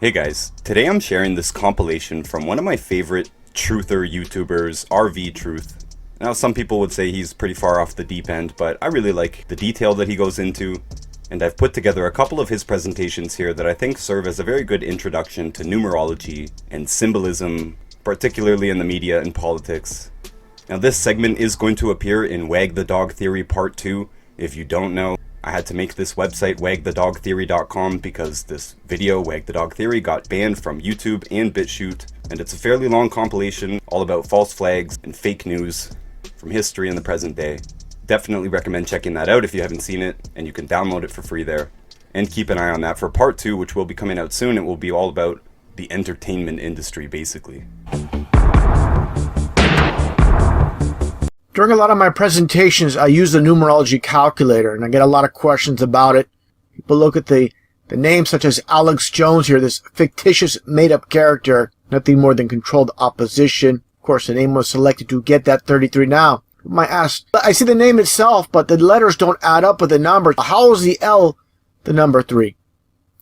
Hey guys, today I'm sharing this compilation from one of my favorite truther YouTubers, RV Truth. Now some people would say he's pretty far off the deep end, but I really like the detail that he goes into, and I've put together a couple of his presentations here that I think serve as a very good introduction to numerology and symbolism, particularly in the media and politics. Now this segment is going to appear in Wag the Dog Theory Part 2. If you don't know, I had to make this website wagthedogtheory.com because this video, Wag the Dog Theory, got banned from YouTube and BitChute, and it's a fairly long compilation all about false flags and fake news from history and the present day. Definitely recommend checking that out if you haven't seen it, and you can download it for free there. And keep an eye on that for Part 2, which will be coming out soon. It will be all about the entertainment industry, basically. During a lot of my presentations, I use the numerology calculator, and I get a lot of questions about it. People look at the names such as Alex Jones here, this fictitious made-up character, nothing more than controlled opposition. Of course, the name was selected to get that 33 now. You might ask, I see the name itself, but the letters don't add up with the numbers. How is the L the number 3?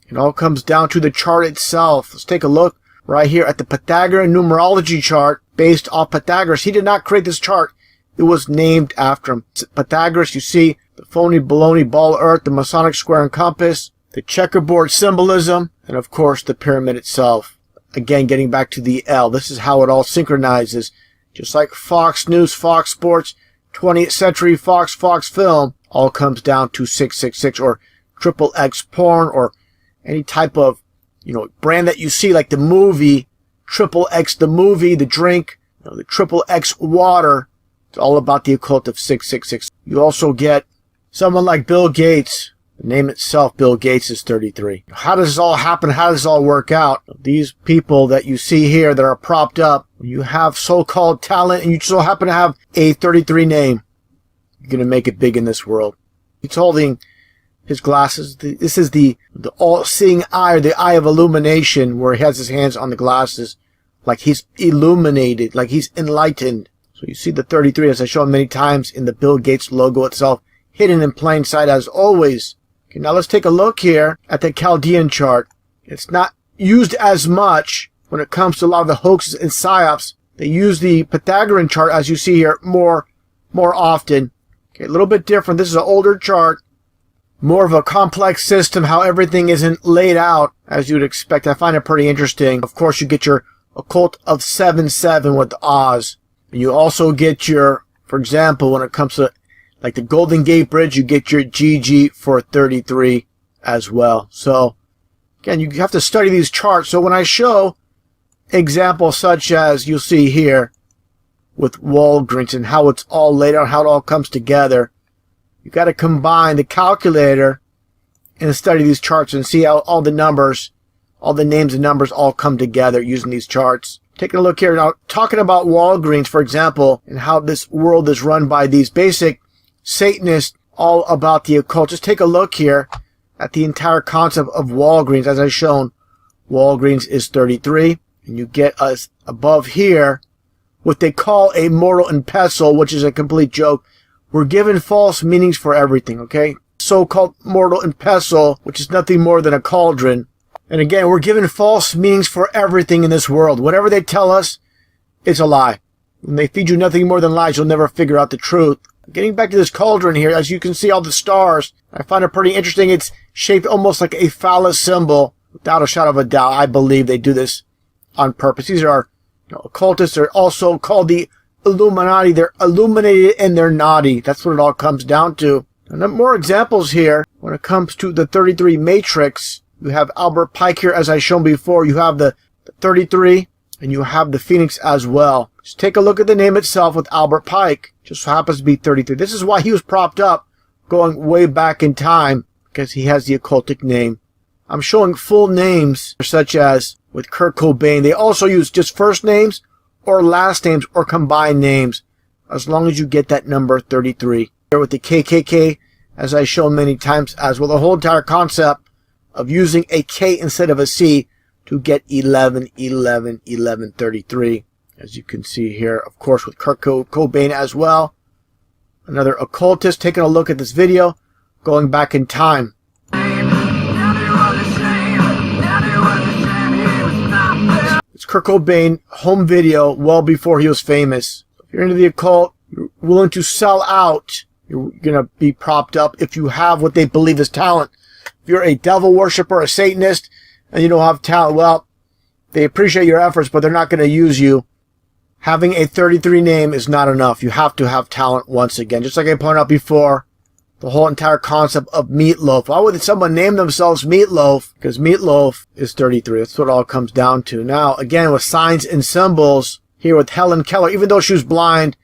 It all comes down to the chart itself. Let's take a look right here at the Pythagorean numerology chart based off Pythagoras. He did not create this chart. It was named after him. Pythagoras, you see the phony baloney ball earth, the Masonic square and compass, the checkerboard symbolism, and of course the pyramid itself. Again, getting back to the L, this is how it all synchronizes. Just like Fox News, Fox Sports, 20th Century Fox Film, all comes down to 666 or triple X porn or any type of, brand that you see, like the movie, triple X the movie, the drink, the triple X water. It's all about the occult of 666. You also get someone like Bill Gates. The name itself, Bill Gates, is 33. How does this all happen? How does this all work out? These people that you see here that are propped up, you have so-called talent and you so happen to have a 33 name, you're going to make it big in this world. He's holding his glasses. This is the all-seeing eye, or the eye of illumination, where he has his hands on the glasses like he's illuminated, like he's enlightened. So you see the 33, as I shown many times, in the Bill Gates logo itself, hidden in plain sight as always. Okay, now let's take a look here at the Chaldean chart. It's not used as much when it comes to a lot of the hoaxes and psyops. They use the Pythagorean chart, as you see here, more often. Okay, a little bit different. This is an older chart, more of a complex system, how everything isn't laid out as you'd expect. I find it pretty interesting. Of course, you get your occult of 7-7 with Oz. You also get your, for example, when it comes to like the Golden Gate Bridge, you get your GG for 33 as well. So again, you have to study these charts. So when I show examples such as you'll see here with Walgreens and how it's all laid out, how it all comes together, you got to combine the calculator and study these charts and see how all the numbers, all the names and numbers all come together using these charts. Taking a look here now, talking about Walgreens, for example, and how this world is run by these basic Satanists, all about the occult. Just take a look here at the entire concept of Walgreens. As I've shown, Walgreens is 33, and you get us above here what they call a mortal and pestle, which is a complete joke. We're given false meanings for everything, okay? So-called mortal and pestle, which is nothing more than a cauldron. And again, we're given false meanings for everything in this world. Whatever they tell us, it's a lie. When they feed you nothing more than lies, you'll never figure out the truth. Getting back to this cauldron here, as you can see all the stars, I find it pretty interesting. It's shaped almost like a phallus symbol. Without a shadow of a doubt, I believe they do this on purpose. These are occultists. They're also called the Illuminati. They're illuminated and they're naughty. That's what it all comes down to. And more examples here when it comes to the 33 matrix. You have Albert Pike here, as I shown before. You have the 33, and you have the Phoenix as well. Just take a look at the name itself with Albert Pike. Just happens to be 33. This is why he was propped up going way back in time, because he has the occultic name. I'm showing full names, such as with Kurt Cobain. They also use just first names or last names or combined names, as long as you get that number 33. Here with the KKK, as I've shown many times as well, the whole entire concept of using a K instead of a C to get 11, 11, 11, 33. As you can see here, of course, with Kurt Cobain as well. Another occultist taking a look at this video, going back in time. Kurt Cobain home video well before he was famous. If you're into the occult, you're willing to sell out, you're going to be propped up if you have what they believe is talent. If you're a devil worshiper, a Satanist, and you don't have talent, well, they appreciate your efforts, but they're not going to use you. Having a 33 name is not enough. You have to have talent once again. Just like I pointed out before, the whole entire concept of meatloaf. Why would someone name themselves Meatloaf? Because meatloaf is 33. That's what it all comes down to. Now, again, with signs and symbols, here with Helen Keller, even though she was blind,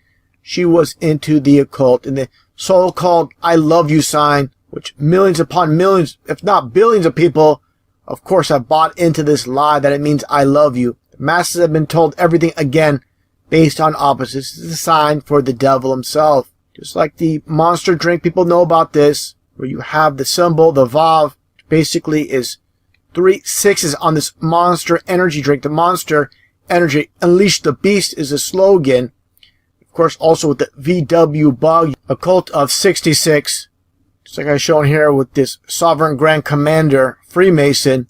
she was into the occult. And the so-called I love you sign, which millions upon millions, if not billions of people, of course, have bought into this lie that it means I love you. The masses have been told everything again based on opposites. This is a sign for the devil himself. Just like the monster drink, people know about this, where you have the symbol, the Vav, which basically is 3 6s on this monster energy drink. The monster energy, Unleash the Beast, is a slogan. Of course, also with the VW bug, a cult of 66. Just like I've shown here with this Sovereign Grand Commander Freemason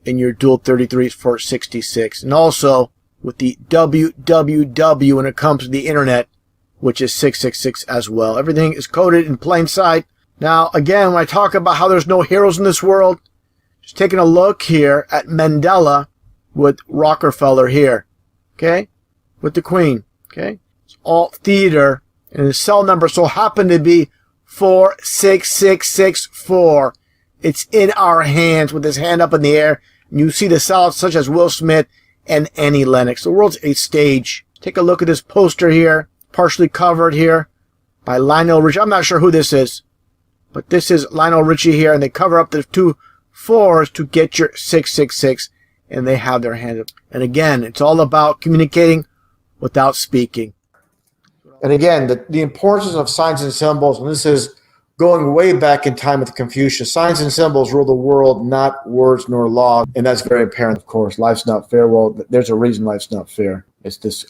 in your dual 33s for 66. And also with the WWW when it comes to the internet, which is 666 as well. Everything is coded in plain sight. Now, again, when I talk about how there's no heroes in this world, just taking a look here at Mandela with Rockefeller here, okay, with the Queen, okay. It's all theater, and the cell number so happened to be 46664. It's in our hands with his hand up in the air. And you see the cells such as Will Smith and Annie Lennox. The world's a stage. Take a look at this poster here, partially covered here by Lionel Richie. I'm not sure who this is, but this is Lionel Richie here, and they cover up the 2 4s to get your 666, and they have their hand up. And again, it's all about communicating without speaking. And again, the importance of signs and symbols, and this is going way back in time with Confucius. Signs and symbols rule the world, not words nor law. And that's very apparent, of course. Life's not fair. Well, there's a reason life's not fair. It's this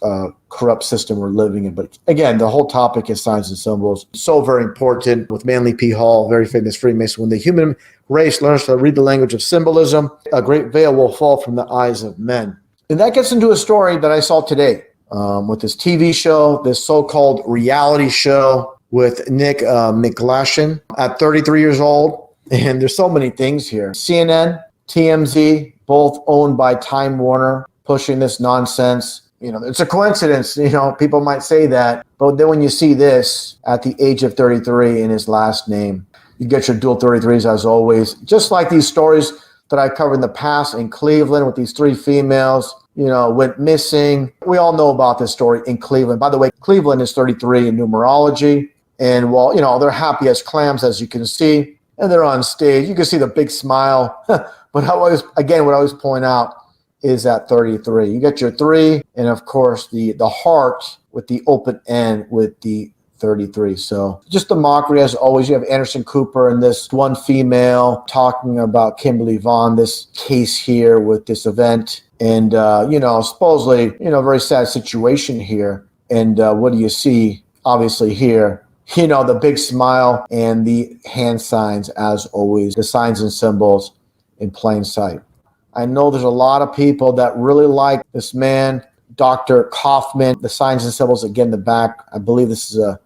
corrupt system we're living in. But again, the whole topic is signs and symbols. So very important. With Manly P. Hall, very famous Freemason, when the human race learns to read the language of symbolism, a great veil will fall from the eyes of men. And that gets into a story that I saw today with this TV show, this so-called reality show with Nick McGlashan at 33 years old. And there's so many things here. CNN, TMZ, both owned by Time Warner, pushing this nonsense. You know, it's a coincidence, you know, people might say that. But then when you see this at the age of 33 in his last name, you get your dual 33s as always. Just like these stories that I covered in the past in Cleveland with these 3 females, you know, went missing. We all know about this story in Cleveland. By the way, Cleveland is 33 in numerology. And while, you know, they're happy as clams, as you can see, and they're on stage, you can see the big smile. But what I always point out is that 33. You get your 3, and of course the heart with the open end with the 33. So just the mockery as always. You have Anderson Cooper and this one female talking about Kimberly Vaughn, this case here with this event. And, you know, supposedly, you know, very sad situation here. And what do you see? Obviously here, you know, the big smile and the hand signs as always, the signs and symbols in plain sight. I know there's a lot of people that really like this man, Dr. Kaufman, the signs and symbols again, the back. I believe this is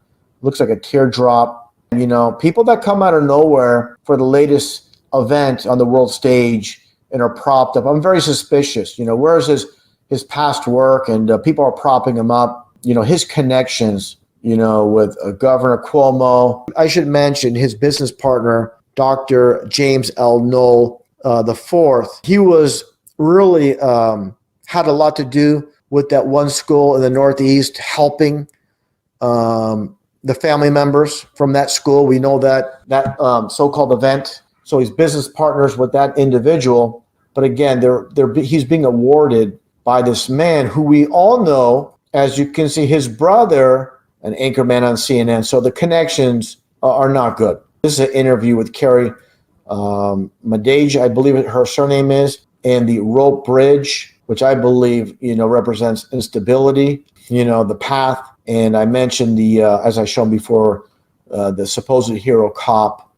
looks like a teardrop. You know, people that come out of nowhere for the latest event on the world stage and are propped up. I'm very suspicious. You know, where's his past work? And people are propping him up. You know, his connections, you know, with Governor Cuomo. I should mention his business partner, Dr. James L. Knoll the fourth. He was really had a lot to do with that one school in the Northeast, helping the family members from that school. We know that so-called event. So he's business partners with that individual. But again, he's being awarded by this man who we all know, as you can see, his brother, an anchorman on CNN. So the connections are not good. This is an interview with Carrie Madej, I believe her surname is, and the rope bridge, which I believe, you know, represents instability, you know, the path. And I mentioned as I shown before, the supposed hero cop,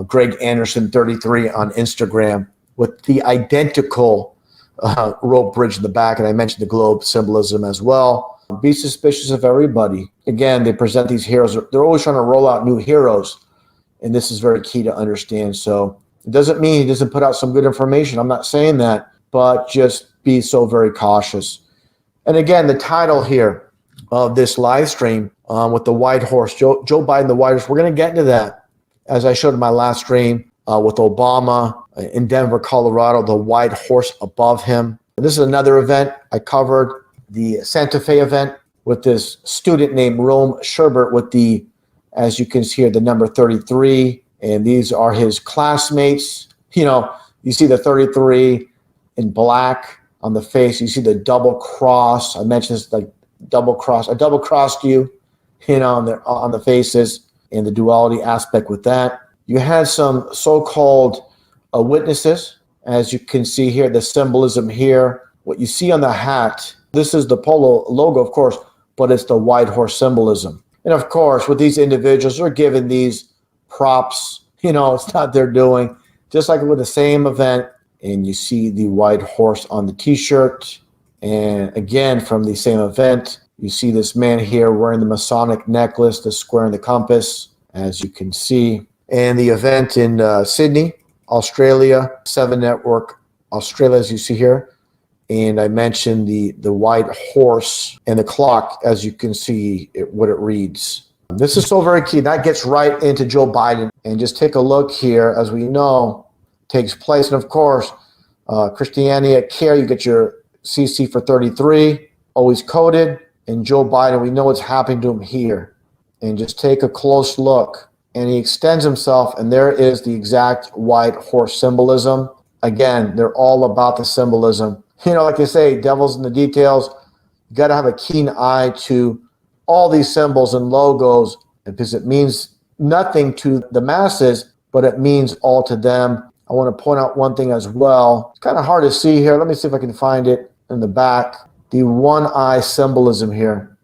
Greg Anderson, 33 on Instagram, with the identical rope bridge in the back, and I mentioned the globe symbolism as well. Be suspicious of everybody. Again, they present these heroes. They're always trying to roll out new heroes, and this is very key to understand. So it doesn't mean he doesn't put out some good information. I'm not saying that, but just be so very cautious. And again, the title here of this live stream with the white horse, Joe Biden, the white horse, we're going to get into that. As I showed in my last stream with Obama in Denver, Colorado, the white horse above him. This is another event I covered, the Santa Fe event with this student named Rome Sherbert with the, as you can see here, the number 33. And these are his classmates. You know, you see the 33 in black on the face. You see the double cross. I mentioned this, like double cross. I double crossed you, you know, on the faces and the duality aspect with that. You had some so-called witnesses, as you can see here, the symbolism here. What you see on the hat, this is the polo logo, of course, but it's the white horse symbolism. And of course, with these individuals, they're given these props. You know, it's not their doing. Just like with the same event, and you see the white horse on the T-shirt. And again, from the same event, you see this man here wearing the Masonic necklace, the square and the compass, as you can see. And the event in Sydney, Australia, 7 Network, Australia, as you see here. And I mentioned the white horse and the clock, as you can see what it reads. This is so very key. That gets right into Joe Biden. And just take a look here, as we know, takes place. And of course, Christianity at Care, you get your CC for 33, always coded. And Joe Biden, we know what's happening to him here. And just take a close look. And he extends himself, and there is the exact white horse symbolism. Again, they're all about the symbolism. You know, like they say, devil's in the details. You got to have a keen eye to all these symbols and logos, because it means nothing to the masses, but it means all to them. I want to point out one thing as well. It's kind of hard to see here. Let me see if I can find it in the back. The one eye symbolism here.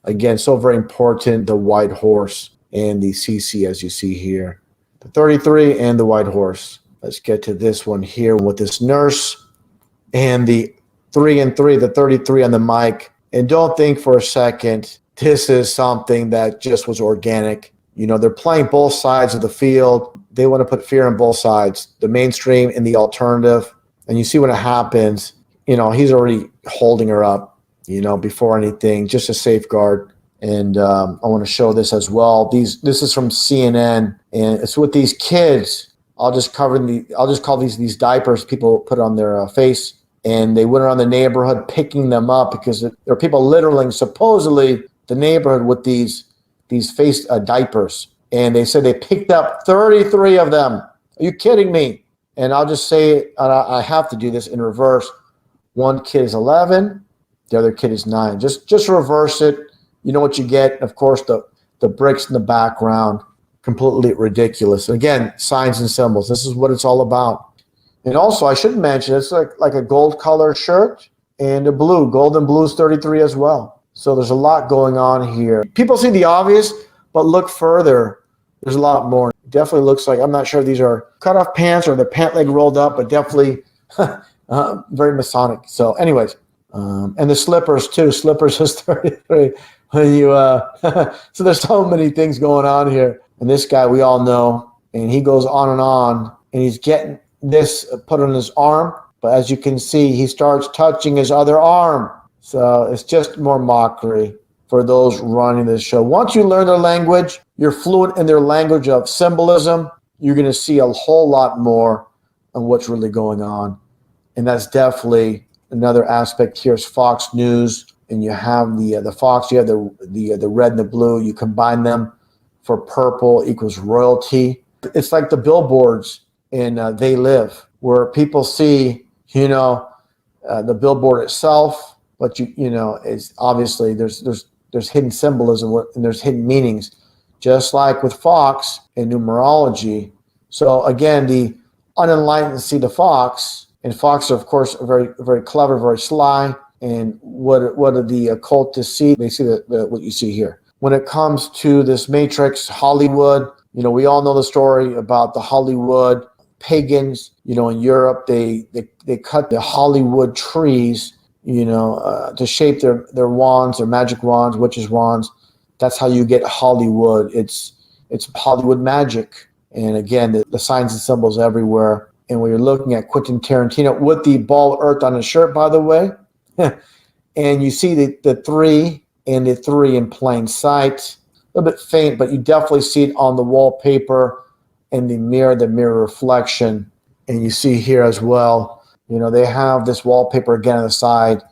Again, so very important, the white horse and the CC, as you see here. The 33 and the white horse. Let's get to this one here with this nurse and the 3 and 3, the 33 on the mic. And don't think for a second this is something that just was organic. You know, they're playing both sides of the field. They want to put fear on both sides, the mainstream and the alternative. And you see when it happens, you know, he's already holding her up, you know, before anything, just a safeguard. And I want to show this as well. This is from CNN, and it's with these kids. I'll just call these diapers people put on their face, and they went around the neighborhood picking them up because there are people littering supposedly the neighborhood with these face diapers. And they said they picked up 33 of them. Are you kidding me? And I'll just say, I have to do this in reverse. One kid is 11, the other kid is 9. Just reverse it. You know what you get. Of course, the bricks in the background, completely ridiculous. Again, signs and symbols. This is what it's all about. And also, I should mention, it's like a gold color shirt and a blue. Gold and blue is 33 as well. So there's a lot going on here. People see the obvious, but look further. There's a lot more. It definitely looks like, I'm not sure if these are cutoff pants or the pant leg rolled up, but definitely very Masonic. So anyways, and the slippers too. Slippers is 33. When you so there's so many things going on here. And this guy we all know, and he goes on, and he's getting this put on his arm. But as you can see, he starts touching his other arm. So it's just more mockery for those running this show. Once you learn their language, you're fluent in their language of symbolism, you're going to see a whole lot more on what's really going on. And that's definitely another aspect here is Fox News. And you have the Fox, you have the red and the blue. You combine them for purple equals royalty. It's like the billboards in They Live, where people see, you know, the billboard itself, but you know, it's obviously there's hidden symbolism and there's hidden meanings, just like with Fox and numerology. So again, the unenlightened see the Fox, and Fox are of course very very clever, very sly. And what do the occultists see? They see what you see here. When it comes to this matrix, Hollywood, you know, we all know the story about the Hollywood pagans, in Europe, they cut the Hollywood trees, to shape their wands, their magic wands, witches' wands. That's how you get Hollywood. It's Hollywood magic. And again, the signs and symbols everywhere. And when you're looking at Quentin Tarantino with the ball earth on his shirt, by the way, and you see the 3 and the 3 in plain sight, a little bit faint, but you definitely see it on the wallpaper and the mirror reflection. And you see here as well, they have this wallpaper again on the side,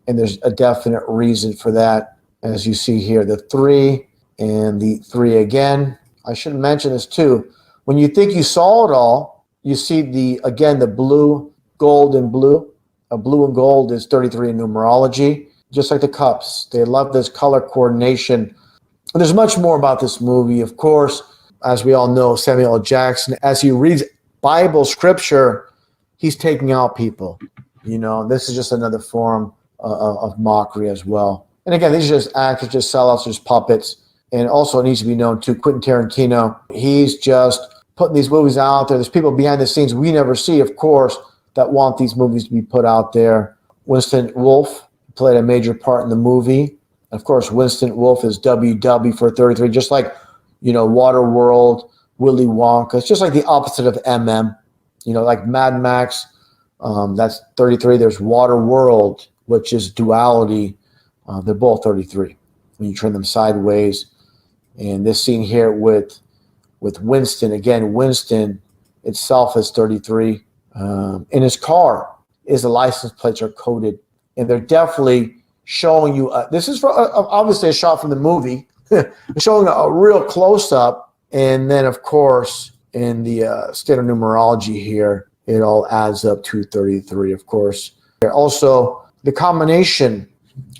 and there's a definite reason for that. As you see here, the 3 and the 3 again. I should mention this too. When you think you saw it all, you see the blue, gold, and blue. Blue and gold is 33 in numerology, just like the cups. They love this color coordination. And there's much more about this movie. Of course, as we all know, Samuel L. Jackson, as he reads Bible scripture, he's taking out people. This is just another form of mockery as well. And again, these are just actors, just sellouts, just puppets. And also it needs to be known too, Quentin Tarantino, he's just putting these movies out there. There's people behind the scenes we never see, of course, that want these movies to be put out there. Winston Wolfe played a major part in the movie. Of course, Winston Wolfe is WW for 33, just like, Waterworld, Willy Wonka. It's just like the opposite of MM. Like Mad Max, that's 33. There's Waterworld, which is duality. They're both 33 when you turn them sideways. And this scene here with Winston, again, Winston itself is 33. In his car, the license plates are coded, and they're definitely showing you. This is obviously a shot from the movie, showing a real close up, and then of course in the standard numerology here, it all adds up to 33. Of course, also the combination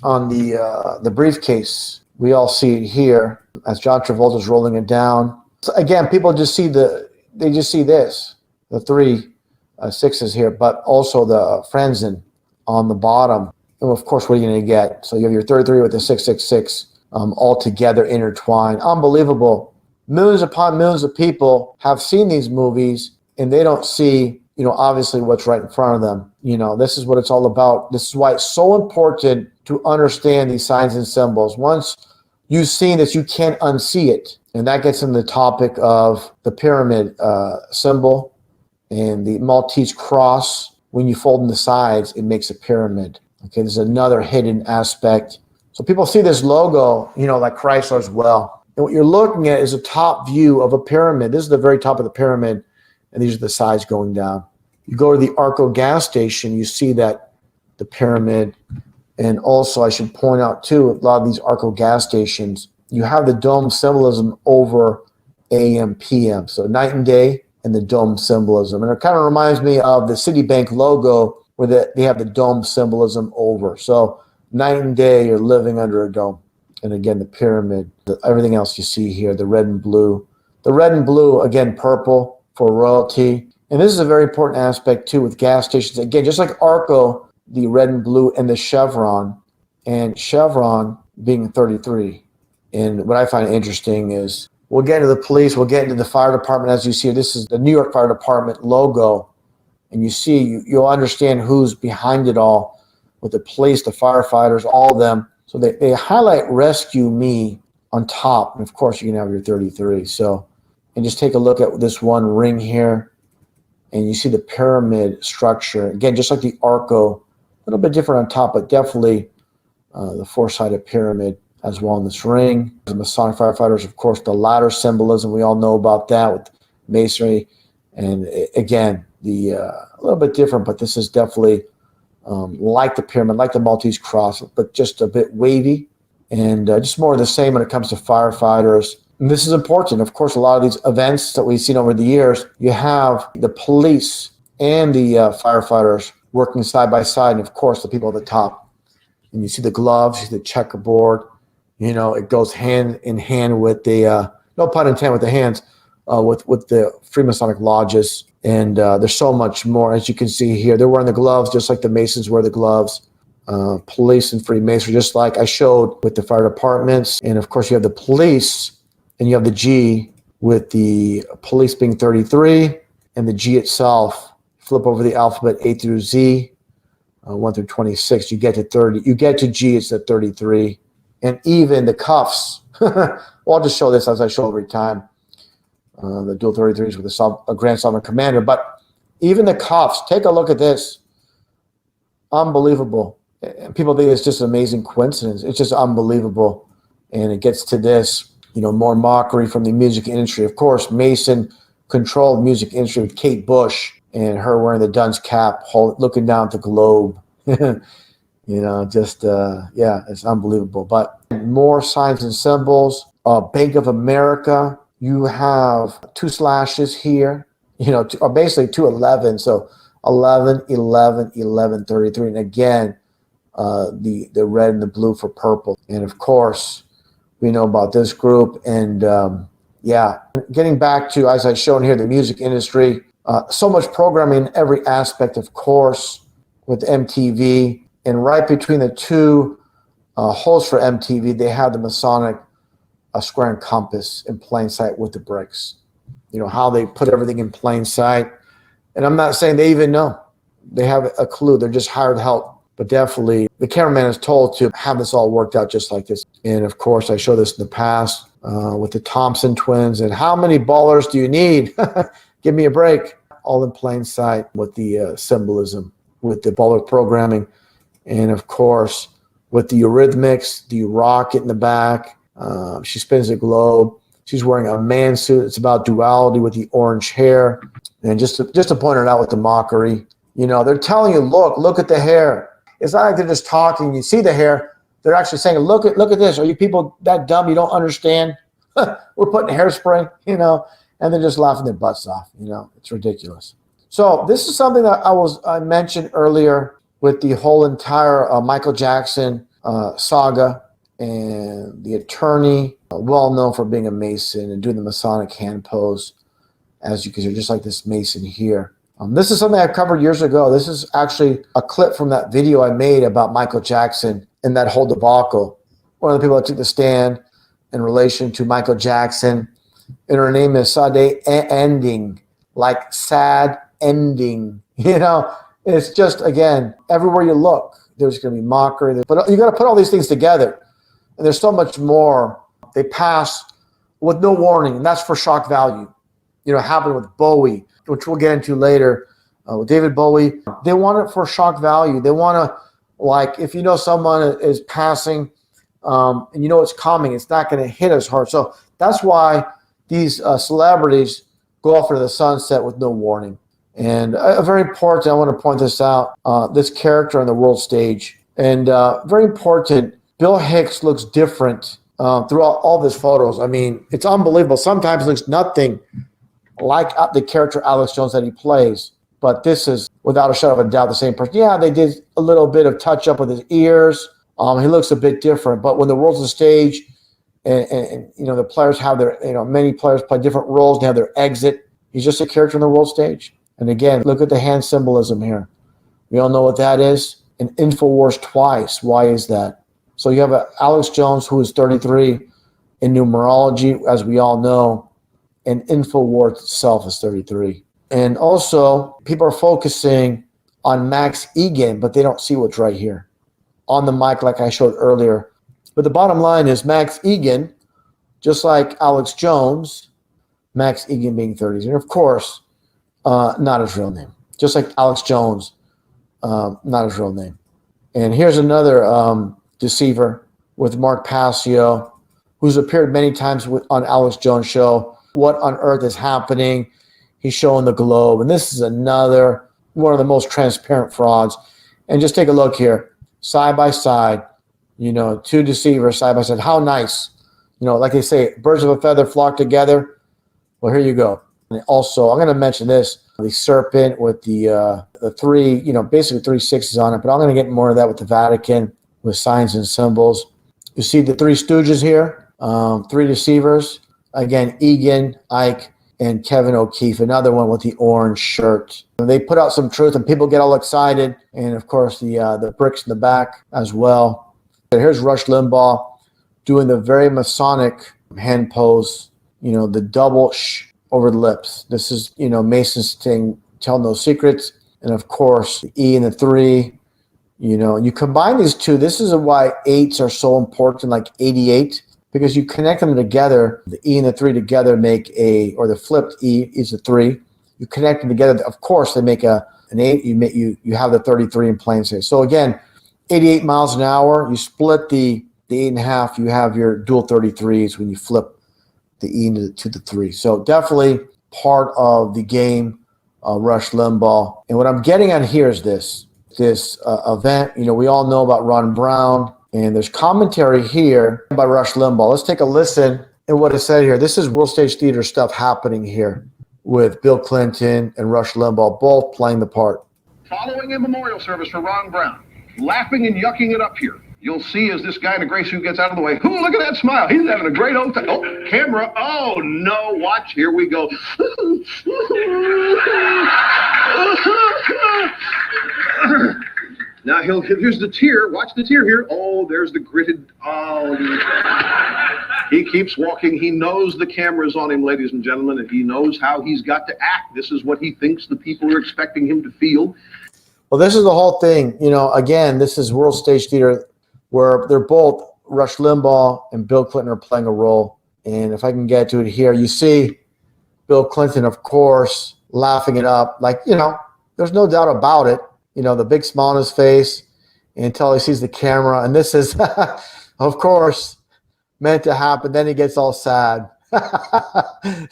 on the briefcase, we all see it here as John Travolta's rolling it down. So again, people just see the 3 6s here, but also the Franzen on the bottom. And of course, what are you going to get? So you have your 33 with the 666 all together intertwined. Unbelievable. Millions upon millions of people have seen these movies, and they don't see, obviously what's right in front of them. This is what it's all about. This is why it's so important to understand these signs and symbols. Once you've seen this, you can't unsee it. And that gets into the topic of the pyramid symbol and the Maltese cross. When you fold in the sides, it makes a pyramid. Okay, there's another hidden aspect. So people see this logo, like Chrysler as well. And what you're looking at is a top view of a pyramid. This is the very top of the pyramid, and these are the sides going down. You go to the Arco gas station, you see that the pyramid. And also, I should point out too, a lot of these Arco gas stations, you have the dome symbolism over AM, PM. So night and day, and the dome symbolism. And it kind of reminds me of the Citibank logo where they have the dome symbolism over. So night and day, you're living under a dome. And again, the pyramid, everything else you see here, the red and blue. The red and blue, again, purple for royalty. And this is a very important aspect too with gas stations. Again, just like Arco, the red and blue, and the chevron, and chevron being 33. And what I find interesting is we'll get into the police, we'll get into the fire department. As you see, this is the New York Fire Department logo. And you see, you'll understand who's behind it all with the police, the firefighters, all of them. So they highlight Rescue Me on top. And of course, you can have your 33. So, and just take a look at this one ring here. And you see the pyramid structure. Again, just like the Arco, a little bit different on top, but definitely the four-sided pyramid as well in this ring. The Masonic firefighters, of course, the ladder symbolism, we all know about that with masonry. And again, a little bit different, but this is definitely like the pyramid, like the Maltese cross, but just a bit wavy and just more of the same when it comes to firefighters. And this is important. Of course, a lot of these events that we've seen over the years, you have the police and the firefighters working side by side, and of course, the people at the top. And you see the gloves, you see the checkerboard. It goes hand in hand with the, no pun intended with the hands, with the Freemasonic lodges. And there's so much more. As you can see here, they're wearing the gloves just like the Masons wear the gloves. Police and Freemasonry, just like I showed with the fire departments. And of course, you have the police, and you have the G with the police being 33, and the G itself. Flip over the alphabet A through Z, 1 through 26. You get to 30. You get to G. It's at 33, and even the cuffs. Well, I'll just show this as I show every time. The dual 33s with a Grand Sovereign Commander, but even the cuffs. Take a look at this. Unbelievable. And people think it's just an amazing coincidence. It's just unbelievable. And it gets to this, more mockery from the music industry. Of course, Mason controlled music industry with Kate Bush and her wearing the dunce cap, looking down at the globe. It's unbelievable. But more signs and symbols. Bank of America, you have 2 slashes here, or basically 2 11. So 11, 11, 11, 33. And again, the red and the blue for purple. And of course, we know about this group. And getting back to, as I shown here, the music industry, so much programming in every aspect, of course, with MTV. And right between the two hosts for MTV, they have the Masonic square and compass in plain sight with the bricks. How they put everything in plain sight. And I'm not saying they even know. They have a clue. They're just hired help. But definitely, the cameraman is told to have this all worked out just like this. And of course, I showed this in the past with the Thompson twins. And how many ballers do you need? Give me a break. All in plain sight with the symbolism, with the baller programming. And of course, with the Eurythmics, the rocket in the back. She spins the globe. She's wearing a man suit. It's about duality with the orange hair. And just to point it out with the mockery, they're telling you, look at the hair. It's not like they're just talking. You see the hair. They're actually saying, look at this. Are you people that dumb you don't understand? We're putting hairspray, and they're just laughing their butts off. It's ridiculous. So this is something that I mentioned earlier with the whole entire Michael Jackson saga, and the attorney, well known for being a Mason and doing the Masonic hand pose, as you can see, just like this Mason here. This is something I covered years ago. This is actually a clip from that video I made about Michael Jackson and that whole debacle. One of the people that took the stand in relation to Michael Jackson, and her name is Sade Ending, like sad ending. It's just, again, everywhere you look, there's going to be mockery. But you got to put all these things together. And there's so much more. They pass with no warning, and that's for shock value. It happened with Bowie, which we'll get into later. With David Bowie, they want it for shock value. They want to, if someone is passing and it's coming, it's not going to hit as hard. So that's why these celebrities go off into the sunset with no warning. And very important, I want to point this out, this character on the world stage. And very important, Bill Hicks looks different throughout all of his photos. I mean, it's unbelievable. Sometimes it looks nothing like the character Alex Jones that he plays. But this is, without a shadow of a doubt, the same person. Yeah, they did a little bit of touch-up with his ears. He looks a bit different. But when the world's on stage and the players have their, many players play different roles. They have their exit. He's just a character on the world stage. And again, look at the hand symbolism here. We all know what that is. An InfoWars twice. Why is that? So you have Alex Jones, who is 33 in numerology, as we all know, and InfoWars itself is 33. And also, people are focusing on Max Egan, but they don't see what's right here on the mic, like I showed earlier. But the bottom line is Max Egan, just like Alex Jones, Max Egan being 30. And of course, not his real name. Just like Alex Jones, not his real name. And here's another deceiver with Mark Passio, who's appeared many times on Alex Jones' show. What on earth is happening? He's showing the globe. And this is another one of the most transparent frauds. And just take a look here. Side by side, two deceivers side by side. How nice. Like they say, birds of a feather flock together. Well, here you go. And also, I'm going to mention this, the serpent with the three, basically 3 6s on it. But I'm going to get more of that with the Vatican, with signs and symbols. You see the 3 stooges here, 3 deceivers. Again, Egan, Ike, and Kevin O'Keefe, another one with the orange shirt. They put out some truth, and people get all excited. And, of course, the bricks in the back as well. So here's Rush Limbaugh doing the very Masonic hand pose, the double shh over the lips. This is, Mason's thing, tell no secrets. And of course, the E and the 3, you combine these two. This is why 8s are so important, like 88, because you connect them together. The E and the 3 together make or the flipped E is a 3. You connect them together. Of course, they make an 8. You have the 33 in plain sight. So again, 88 miles an hour. You split the 8.5. You have your dual 33s when you flip the E to the 3. So definitely part of the game, Rush Limbaugh. And what I'm getting at here is this event. We all know about Ron Brown, and there's commentary here by Rush Limbaugh. Let's take a listen at what is said here. This is World Stage Theater stuff happening here with Bill Clinton and Rush Limbaugh both playing the part. Following a memorial service for Ron Brown, laughing and yucking it up here. You'll see as this guy in a gray suit gets out of the way. Ooh, look at that smile. He's having a great old time. Oh, camera. Oh, no. Watch. Here we go. Now, here's the tear. Watch the tear here. Oh, there's the gritted. Oh. He keeps walking. He knows the camera's on him, ladies and gentlemen, and he knows how he's got to act. This is what he thinks the people are expecting him to feel. Well, this is the whole thing. Again, this is World Stage Theater, where they're both, Rush Limbaugh and Bill Clinton are playing a role. And if I can get to it here, you see Bill Clinton, of course, laughing it up. Like, there's no doubt about it. The big smile on his face until he sees the camera. And this is, of course, meant to happen. Then he gets all sad.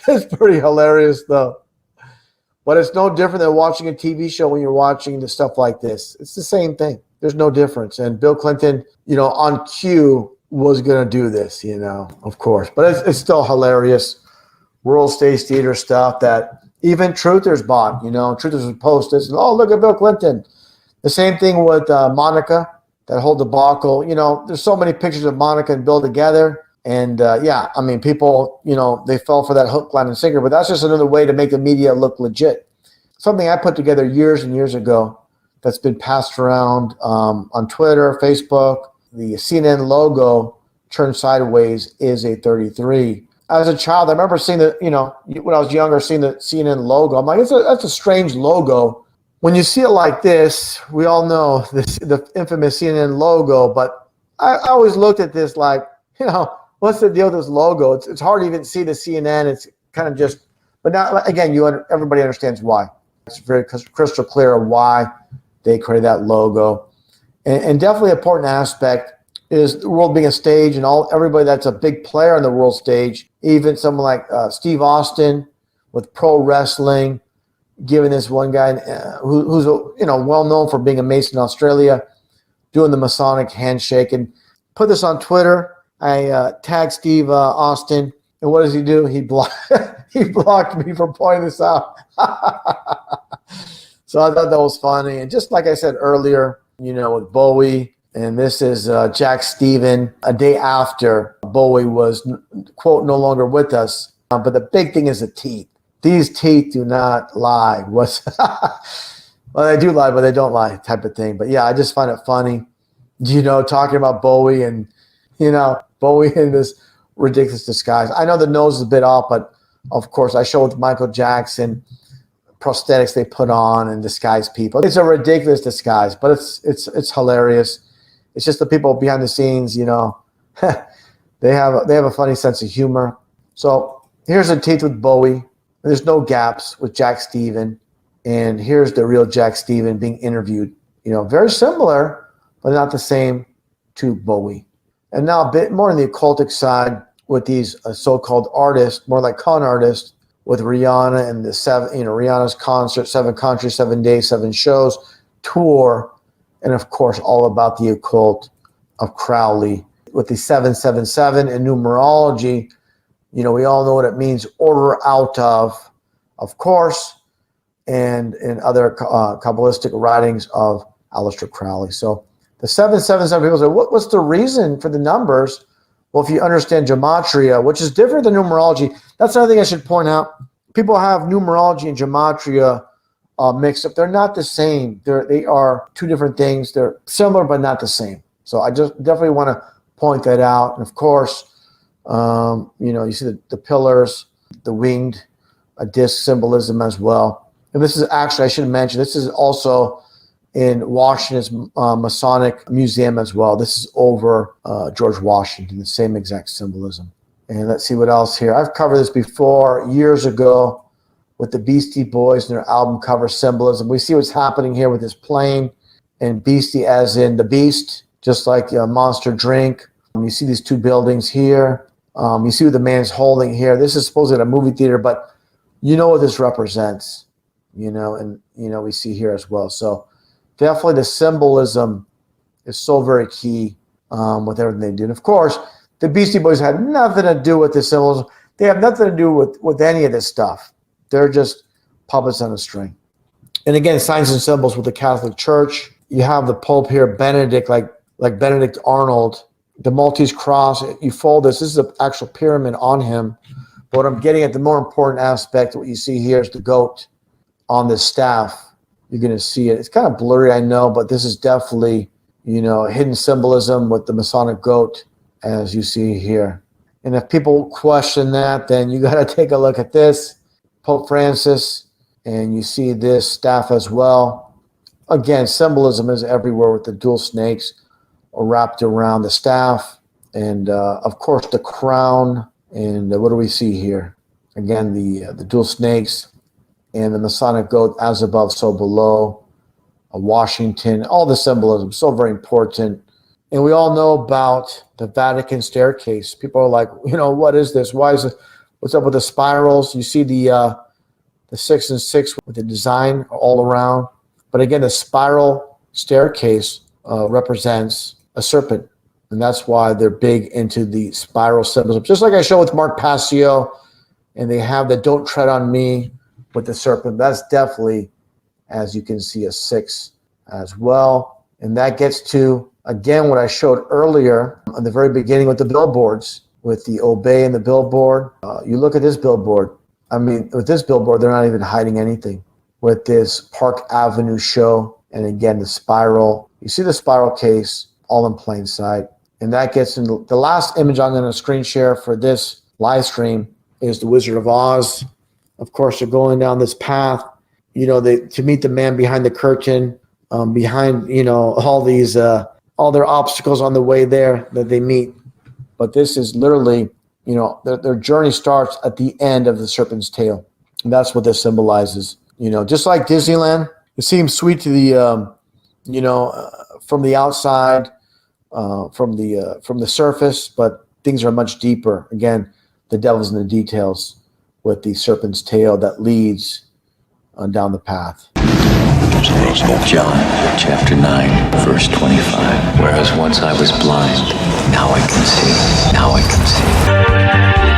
It's pretty hilarious, though. But it's no different than watching a TV show when you're watching the stuff like this. It's the same thing. There's no difference. And Bill Clinton, on cue was going to do this, of course. But it's still hilarious. World Stage Theater stuff that even truthers bought, truthers would post this. And, oh, look at Bill Clinton. The same thing with Monica, that whole debacle. There's so many pictures of Monica and Bill together. And, people, they fell for that hook, line, and sinker. But that's just another way to make the media look legit. Something I put together years and years ago that's been passed around on Twitter, Facebook. The CNN logo turned sideways is a 33. As a child, I remember seeing when I was younger, seeing the CNN logo. I'm like, that's a strange logo. When you see it like this, we all know the infamous CNN logo. But I always looked at this like, what's the deal with this logo? It's hard to even see the CNN. It's kind of just, but now, again, everybody understands why. It's very crystal clear of why they created that logo. And definitely an important aspect is the world being a stage, and everybody that's a big player on the world stage, even someone like Steve Austin with pro wrestling, giving this one guy who's well known for being a Mason in Australia, doing the Masonic handshake, and put this on Twitter. I tagged Steve Austin, and what does he do? He blocked me for pointing this out. So I thought that was funny. And just like I said earlier, with Bowie, and this is Jack Stephen, a day after Bowie was, quote, no longer with us. But the big thing is the teeth. These teeth do not lie. Well, they do lie, but they don't lie type of thing. But yeah, I just find it funny, talking about Bowie and, Bowie in this ridiculous disguise. I know the nose is a bit off, but of course I show with Michael Jackson prosthetics they put on and disguise people. It's a ridiculous disguise, but it's hilarious. It's just the people behind the scenes, they have a funny sense of humor. So here's the teeth with Bowie. There's no gaps with Jack Stephen, and here's the real Jack Stephen being interviewed. Very similar, but not the same to Bowie. And now a bit more on the occultic side with these so-called artists, more like con artists, with Rihanna and the Rihanna's concert, 7 countries, 7 days, 7 shows, tour, and of course all about the occult of Crowley with the 777 and numerology. We all know what it means, order out of course, and in other Kabbalistic writings of Aleister Crowley. So the 777, people say, what's the reason for the numbers? Well, if you understand gematria, which is different than numerology, that's another thing I should point out. People have numerology and gematria mixed up. They're not the same. They are two different things. They're similar, but not the same. So I just definitely want to point that out. And of course, you see the pillars, the winged a disc symbolism as well. And this is actually, I should mention, this is also in Washington's Masonic Museum as well. This is over George Washington, the same exact symbolism. And let's see what else here. I've covered this before years ago with the Beastie Boys and their album cover symbolism. We see what's happening here with this plane, and Beastie as in the beast, just like a Monster drink. You see these two buildings here. You see what the man's holding here. This is supposedly a movie theater, but you know what this represents, and we see here as well. So definitely the symbolism is so very key with everything they do. And of course, the Beastie Boys had nothing to do with the symbolism. They have nothing to do with any of this stuff. They're just puppets on a string. And again, signs and symbols with the Catholic Church. You have the Pope here, Benedict, like Benedict Arnold. The Maltese cross, you fold this. This is an actual pyramid on him. But what I'm getting at, the more important aspect, what you see here is the goat on the staff. You're going to see it. It's kind of blurry, I know, but this is definitely, hidden symbolism with the Masonic goat, as you see here. And if people question that, then you got to take a look at this, Pope Francis, and you see this staff as well. Again, symbolism is everywhere with the dual snakes wrapped around the staff, and of course the crown. And what do we see here? Again, the dual snakes and the Masonic goat, as above, so below. Washington, all the symbolism, so very important. And we all know about the Vatican staircase. People are like, what is this? Why is it? What's up with the spirals? You see the 6 and 6 with the design all around. But again, the spiral staircase represents a serpent, and that's why they're big into the spiral symbolism. Just like I showed with Mark Passio, and they have the "Don't Tread on Me" with the serpent. That's definitely, as you can see, a 6 as well. And that gets to, again, what I showed earlier on the very beginning with the billboards, with the obey and the billboard. You look at this billboard. I mean, with this billboard, they're not even hiding anything. With this Park Avenue show, and again, the spiral. You see the spiral case all in plain sight. And that gets into the last image I'm going to screen share for this live stream is the Wizard of Oz. Of course, they're going down this path, to meet the man behind the curtain, behind, all these, all their obstacles on the way there that they meet. But this is literally, their journey starts at the end of the serpent's tail. And that's what this symbolizes. Just like Disneyland, it seems sweet to the, from the outside, from the surface, but things are much deeper. Again, the devil's in the details with the serpent's tail that leads down the path. John chapter 9, verse 25. Whereas once I was blind, now I can see. Now I can see.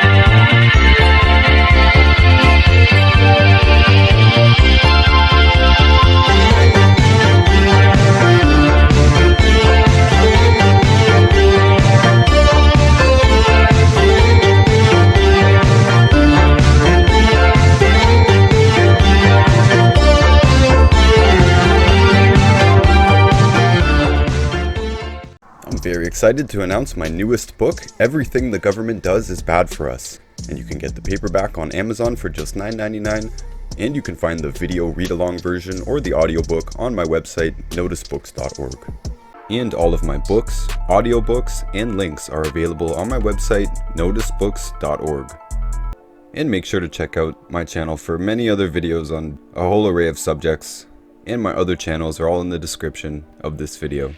Very excited to announce my newest book, Everything the Government Does is Bad for Us. And you can get the paperback on Amazon for just $9.99, and you can find the video read-along version or the audiobook on my website, noticebooks.org. And all of my books, audiobooks, and links are available on my website, noticebooks.org. And make sure to check out my channel for many other videos on a whole array of subjects, and my other channels are all in the description of this video.